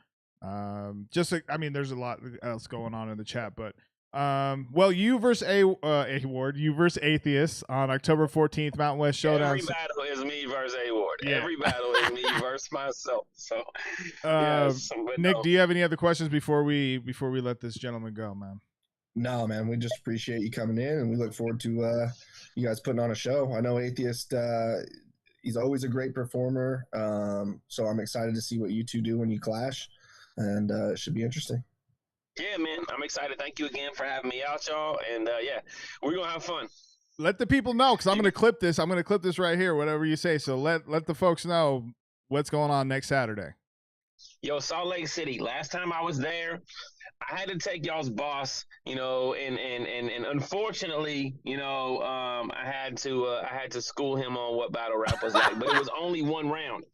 There's a lot else going on in the chat, but Well, you versus A.Ward, you versus Atheist on October 14th, Mountain West Showdown. Every battle is me versus A.Ward. Yeah. Every battle is me versus myself. So, yes. But Nick, no. do you have any other questions before we let this gentleman go, man? No, man, we just appreciate you coming in, and we look forward to you guys putting on a show. I know Atheist, he's always a great performer, so I'm excited to see what you two do when you clash, and it should be interesting. Yeah, man, I'm excited. Thank you again for having me out, y'all, and yeah, we're gonna have fun. Let the people know, because I'm gonna clip this. I'm gonna clip this right here, whatever you say. So let the folks know what's going on next Saturday. Yo, Salt Lake City. Last time I was there, I had to take y'all's boss, and unfortunately, I had to school him on what battle rap was like. But it was only one round.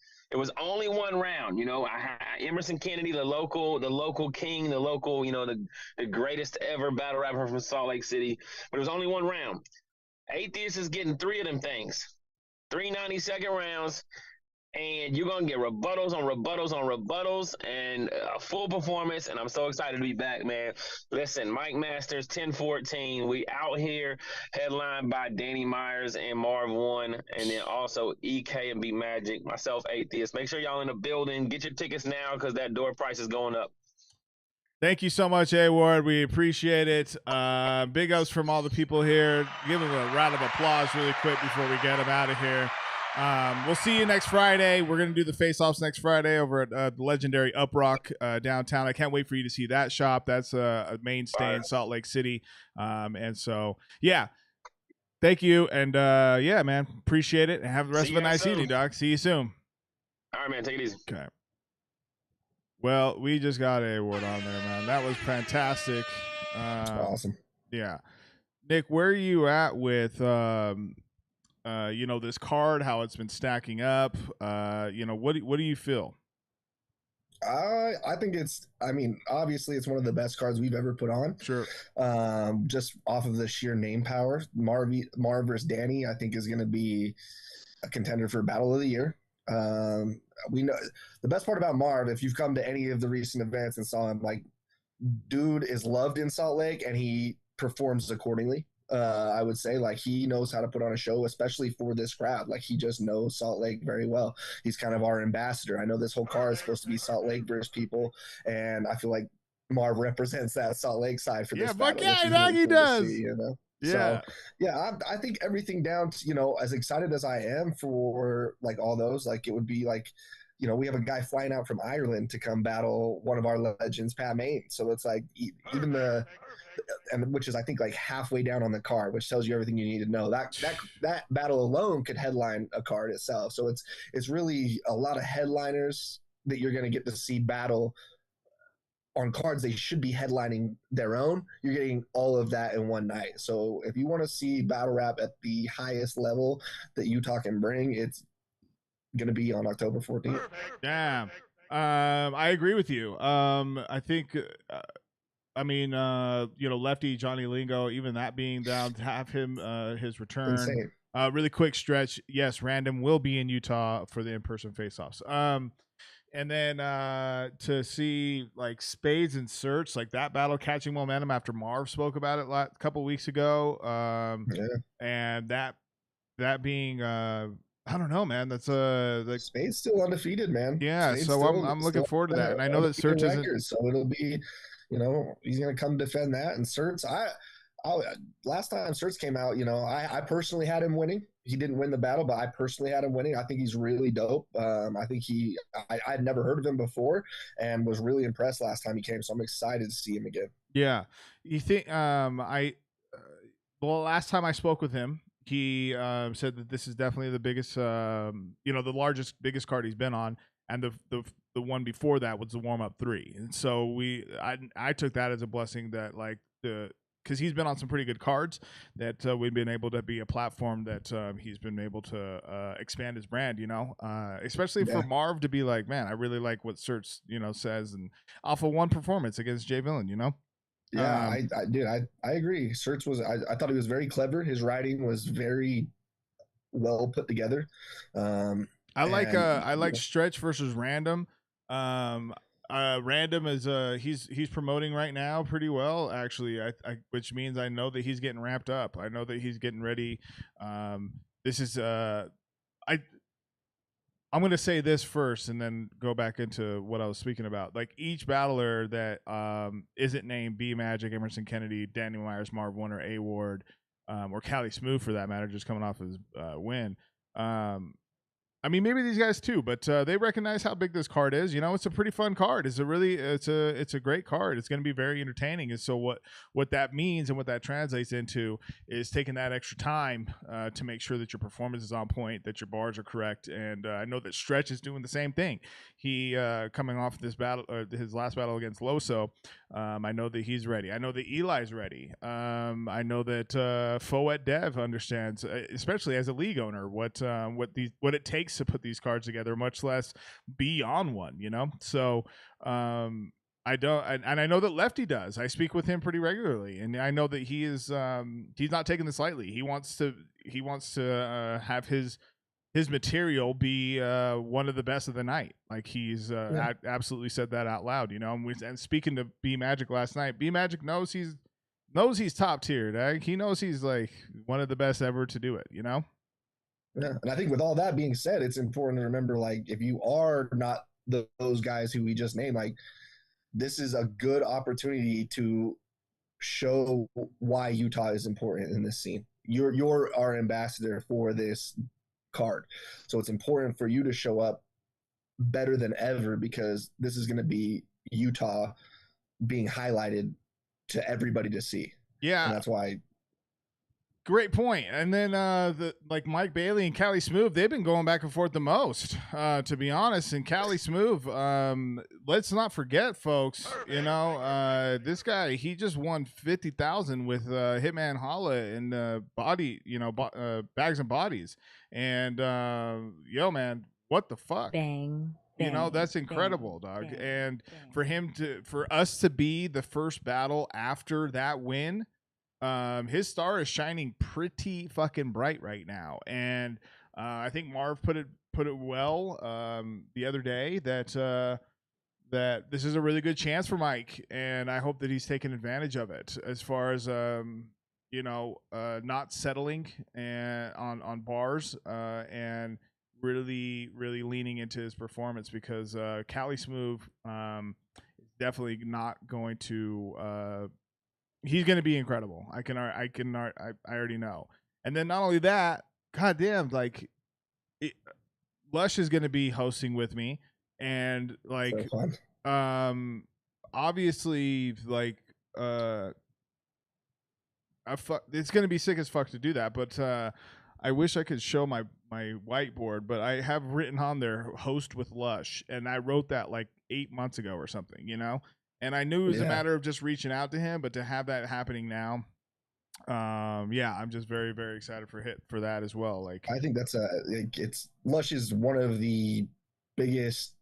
Emerson Kennedy, the local king, the greatest ever battle rapper from Salt Lake City. But it was only one round. Atheist is getting 3 of them things, 3 90-second rounds. And you're going to get rebuttals on rebuttals on rebuttals and a full performance. And I'm so excited to be back, man. Listen, Mike Masters, 1014. We out here headlined by Danny Myers and Marv One. And then also EK and B Magic, myself, Atheist. Make sure y'all in the building. Get your tickets now because that door price is going up. Thank you so much, A.Ward. We appreciate it. Big ups from all the people here. Give them a round of applause really quick before we get them out of here. We'll see you next Friday. We're going to do the face-offs next Friday over at the legendary Uprock downtown. I can't wait for you to see that shop. That's a mainstay in Salt Lake City. And so, yeah, thank you. And, yeah, man, appreciate it. And have the rest of a nice evening, Doc. See you soon. All right, man. Take it easy. Okay. Well, we just got A.Ward on there, man. That was fantastic. Awesome. Yeah. Nick, where are you at with this card, how it's been stacking up? What do you feel? I think obviously it's one of the best cards we've ever put on. Sure. Just off of the sheer name power. Marv versus Danny, I think, is going to be a contender for Battle of the Year. We know the best part about Marv, if you've come to any of the recent events and saw him, like, dude is loved in Salt Lake and he performs accordingly. I would say, like, he knows how to put on a show, especially for this crowd. Like, he just knows Salt Lake very well. He's kind of our ambassador. I know this whole card is supposed to be Salt Lake versus people, and I feel like Marv represents that Salt Lake side for this battle. Yeah, he does. Yeah. So, yeah, I think everything down to, as excited as I am for, like, all those, like, it would be like, we have a guy flying out from Ireland to come battle one of our legends, Pat Maine. So it's like, even which is, I think, like halfway down on the card, which tells you everything you need to know. That battle alone could headline a card itself. So it's really a lot of headliners that you're going to get to see battle on cards. They should be headlining their own. You're getting all of that in one night. So if you want to see battle rap at the highest level that Utah can bring, it's going to be on October 14th. Yeah. I agree with you. I think Lefty, Johnny Lingo, even that being down, to have him his return. Insane. Really quick stretch. Yes, Random will be in Utah for the in-person face-offs. And then to see, like, Spades and Search, like, that battle catching momentum after Marv spoke about it a couple weeks ago. And that being I don't know, man. That's like, Spades still undefeated, man. Yeah, Spades so I'm looking forward to that. And I know that Search isn't, so it'll be, he's gonna come defend that. And Search, last time Search came out, I personally had him winning. He didn't win the battle, but I personally had him winning. I think he's really dope. I think I'd never heard of him before and was really impressed last time he came. So I'm excited to see him again. Yeah. You think, last time I spoke with him, he said that this is definitely the biggest, the biggest card he's been on. And the one before that was the warm-up 3. And so I took that as a blessing that, like, because he's been on some pretty good cards, that we've been able to be a platform that he's been able to expand his brand, especially for Marv to be like, man, I really like what Search, says, and off of one performance against Jay Villain, Yeah, I agree. Search was, I thought he was very clever. His writing was very well put together. I like Stretch versus Random. Random is he's promoting right now pretty well actually. Which means I know that he's getting ramped up. I know that he's getting ready. This is I I'm going to say this first and then go back into what I was speaking about. Like each battler that isn't named B Magic, Emerson Kennedy, Danny Myers, Marv Warner, A.Ward, or Cali Smooth for that matter, just coming off his win. I mean, maybe these guys too, but they recognize how big this card is. You know, it's a pretty fun card. It's a great card. It's going to be very entertaining. And so what that means and what that translates into is taking that extra time to make sure that your performance is on point, that your bars are correct. And I know that Stretch is doing the same thing. He coming off this battle, his last battle against Loso. I know that he's ready. I know that Eli's ready. I know that Foet Dev understands, especially as a league owner, what it takes to put these cards together, much less be on one, you know? So I don't, and I know that Lefty does. I speak with him pretty regularly, and I know that he is he's not taking this lightly. He wants to have his material be one of the best of the night. Like he's absolutely said that out loud, you know. And speaking to B Magic last night, B Magic knows he's top tier. Dang. He knows he's like one of the best ever to do it, you know. Yeah, and I think with all that being said, it's important to remember, like, if you are not those guys who we just named, like, this is a good opportunity to show why Utah is important in this scene. You're our ambassador for this card, so it's important for you to show up better than ever, because this is going to be Utah being highlighted to everybody to see. Yeah, and that's why. Great point. And then like Mike Bailey and Cali Smooth, they've been going back and forth the most, to be honest. And Cali Smooth, let's not forget, folks, you know, this guy, he just won 50,000 with Hitman Holla and body, you know, bags and bodies. And yo, man, what the fuck? Bang. You know, that's incredible, dog. And for us to be the first battle after that win, his star is shining pretty fucking bright right now. And I think Marv put it well the other day that this is a really good chance for Mike, and I hope that he's taking advantage of it as far as you know, not settling on bars and really leaning into his performance, because Cali Smooth is definitely not going to he's going to be incredible. I already know. And then not only that, goddamn, like Lush is going to be hosting with me, and like obviously like it's going to be sick as fuck to do that, but I wish I could show my whiteboard, but I have written on there host with Lush, and I wrote that like 8 months ago or something, you know? And I knew it was a matter of just reaching out to him, but to have that happening now, I'm just very, very excited for that as well. Like, I think that's Lush is one of the biggest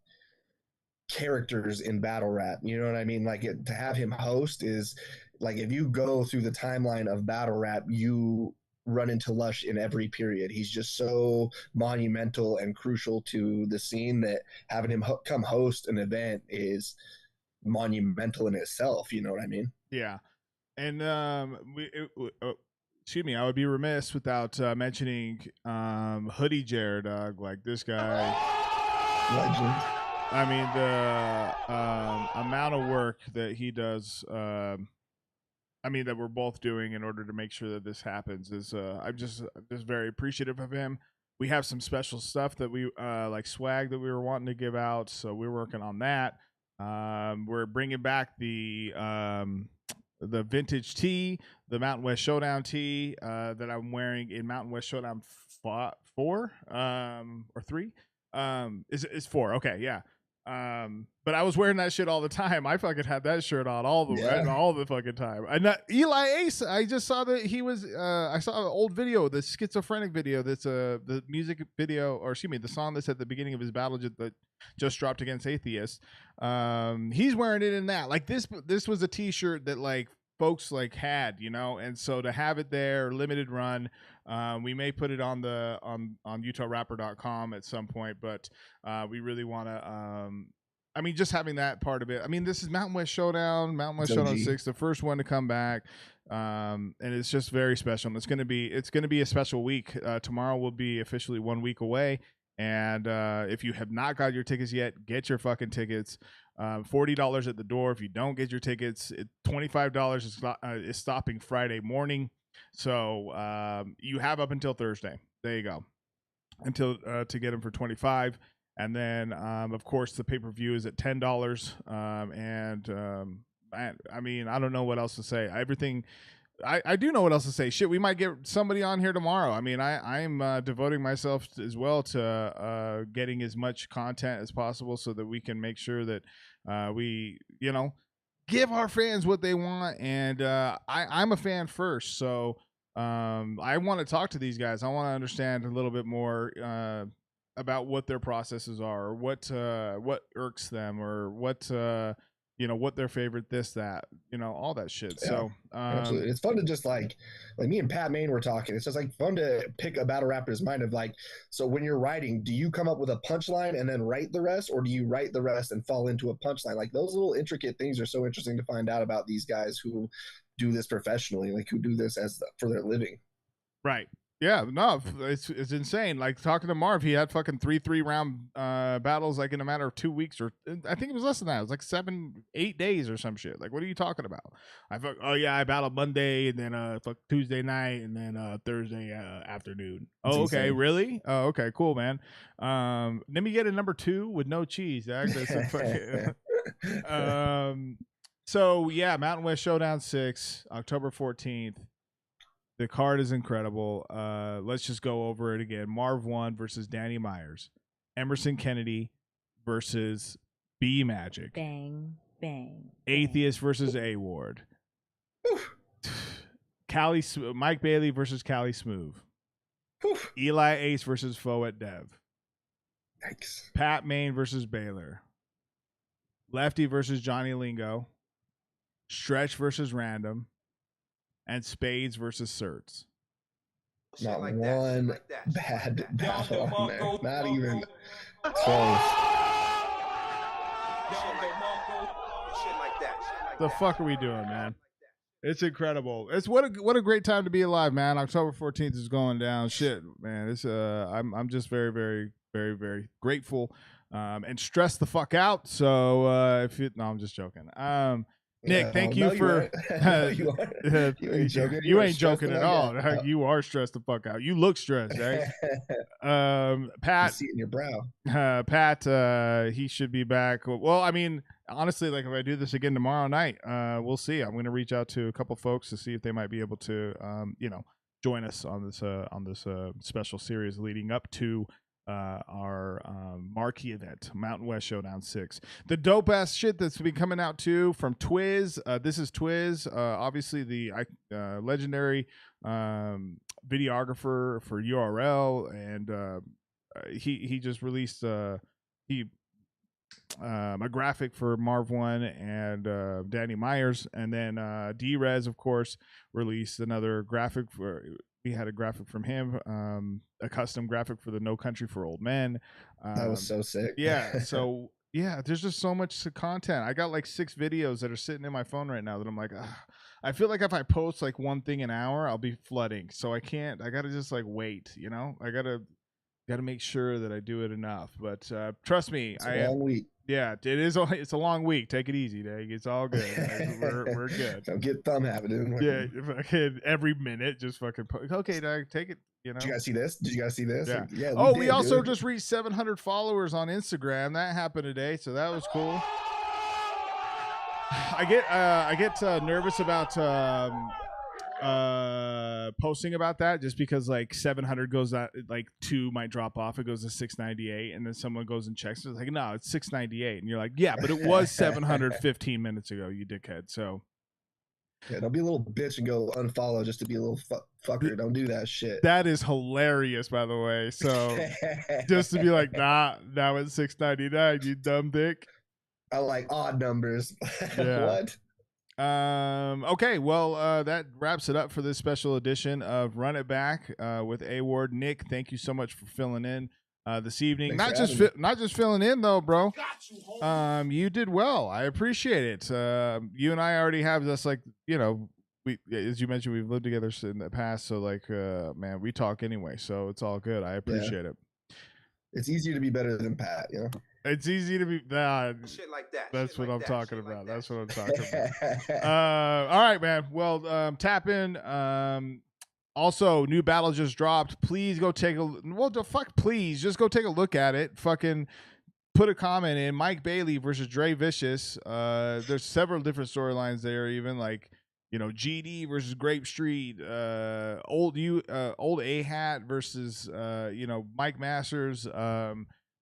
characters in battle rap. You know what I mean? Like, to have him host is like, if you go through the timeline of battle rap, you run into Lush in every period. He's just so monumental and crucial to the scene that having him come host an event is monumental in itself. You know what I mean? Yeah. And excuse me, I would be remiss without mentioning Hoodie Jared, like this guy, legend. I mean, the amount of work that he does, I mean, that we're both doing in order to make sure that this happens is I'm just very appreciative of him. We have some special stuff that we like swag that we were wanting to give out, so we're working on that. We're bringing back the vintage tee, the Mountain West Showdown tee that I'm wearing in Mountain West Showdown 4 or 3. Is 4? Okay, yeah. But I was wearing that shit all the time. I fucking had that shirt on all the fucking time. And Eli Ace, I just saw that he was. I saw an old video, the schizophrenic video. That's the music video, or excuse me, the song that's at the beginning of his battle that just dropped against Atheist. He's wearing it in that. Like this was a T-shirt that like folks like had, you know, and so to have it there, limited run. We may put it on on UtahRapper.com at some point, but we really want to I mean, just having that part of it. I mean, this is Mountain West Showdown 6, the first one to come back, and it's just very special. And it's gonna be a special week. Tomorrow will be officially 1 week away, and if you have not got your tickets yet, get your fucking tickets. $40 at the door. If you don't get your tickets, $25 is stopping Friday morning. So you have up until Thursday. There you go, until to get them for $25. And then, of course, the pay-per-view is at $10. I mean, I don't know what else to say. I do know what else to say. Shit, we might get somebody on here tomorrow. I mean, I'm devoting myself as well to getting as much content as possible so that we can make sure that we, give our fans what they want. And I'm a fan first, so I want to talk to these guys. I want to understand a little bit more about what their processes are, or what irks them, or what what their favorite this, that, all that shit. Yeah, so absolutely, it's fun to just like me and Pat Maine were talking. It's just like fun to pick a battle rapper's mind of like, so when you're writing, do you come up with a punchline and then write the rest, or do you write the rest and fall into a punchline? Like those little intricate things are so interesting to find out about these guys who do this professionally, like who do this for their living. Right. Yeah, no, it's insane. Like talking to Marv, he had fucking 3 round battles like in a matter of 2 weeks, or I think it was less than that. It was like 7-8 days or some shit. Like, what are you talking about? I battled Monday and then Tuesday night and then Thursday afternoon. Oh, okay, really? Oh, okay, cool, man. Let me get a number 2 with no cheese. So yeah, Mountain West Showdown 6, October 14th. The card is incredible. Let's just go over it again. Marv 1 versus Danny Myers. Emerson Kennedy versus B Magic. Bang, bang. Atheist versus A.Ward. Mike Bailey versus Cali Smooth. Eli Ace versus Foet Dev. Yikes. Pat Maine versus Baylor. Lefty versus Johnny Lingo. Stretch versus Random. And Spades versus Certs. Not like one bad battle on there. Not even close. The fuck are we doing, man? It's incredible. It's what a great time to be alive, man. October 14th is going down. Shit, man. It's I'm just very, very, very, very grateful and stressed the fuck out. So I'm just joking. Nick, thank you for. You ain't joking. You ain't joking at all. You are stressed the fuck out. You look stressed, right? Pat, see it in your brow. Pat, he should be back. Well, I mean, honestly, like if I do this again tomorrow night, we'll see. I'm going to reach out to a couple folks to see if they might be able to, join us on this special series leading up to our marquee event, Mountain West Showdown 6. The dope ass shit that's been coming out too from Twiz. This is Twiz, obviously the legendary videographer for URL, and he just released a graphic for Marv 1 and Danny Myers, and then D-Rez, of course, released another graphic for. We had a graphic from him, a custom graphic for the No Country for Old Men. That was so sick. Yeah. So yeah, there's just so much content. I got like 6 videos that are sitting in my phone right now that I'm like, I feel like if I post like one thing an hour, I'll be flooding. So I got to just like wait, I got to make sure that I do it enough. But trust me, it's a long week. Yeah, it is. It's a long week. Take it easy, Dag. It's all good. We're good. Don't get thumb happening. Yeah, fucking every minute, just fucking. Okay, Dag, take it. Did you guys see this? Yeah. Yeah. We also just reached 700 followers on Instagram. That happened today, so that was cool. I get nervous about posting about that just because like 700 goes out, like 2 might drop off, it goes to 698, and then someone goes and checks, it's like, no, it's 698, and you're like, yeah, but it was 715 minutes ago, you dickhead. So yeah, don't be a little bitch and go unfollow just to be a little fucker. Don't do that shit. That is hilarious, by the way. So just to be like, nah, now it's 699, you dumb dick. I like odd numbers. Yeah. What? Okay, well, that wraps it up for this special edition of Run It Back with A.Ward. Nick, thank you so much for filling in this evening. Thanks Not for just having not just filling in though, bro. You did well. I appreciate it. You and I already have this, like, you know, we, as you mentioned, we've lived together in the past, so like, man, we talk anyway, so it's all good. I appreciate it. It's easier to be better than Pat, you know. It's easy to be. Shit like that. That's Shit what like I'm that. talking Shit like about. that. That's what I'm talking about. All right, man. Well, tap in. Also, new battle just dropped. Please go take a. Well, the fuck, please just go take a look at it. Fucking put a comment in. Mike Bailey versus Dre Vicious. There's several different storylines there. Even like, you know, GD versus Grape Street. Old A Hat versus you know, Mike Masters.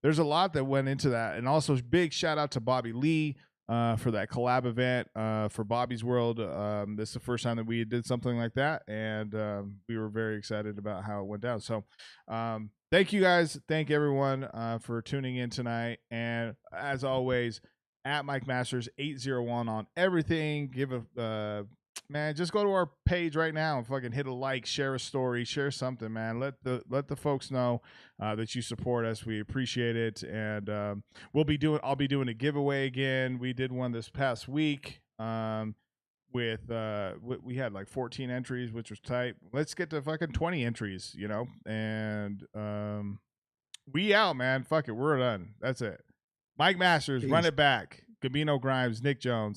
There's a lot that went into that, and also big shout out to Bobby Lee for that collab event for Bobby's World. This is the first time that we did something like that, and we were very excited about how it went down. So thank you guys. Thank everyone for tuning in tonight. And as always, at Mike Masters 801 on everything. Give a man, just go to our page right now and fucking hit a like, share a story, share something, man. Let the folks know that you support us. We appreciate it. And I'll be doing a giveaway again. We did one this past week with we had like 14 entries, which was tight. Let's get to fucking 20 entries, you know. And we out, man. Fuck it, we're done. That's it. Mike Masters, Peace. Run It Back. Gabino Grhymes, Nick Jones.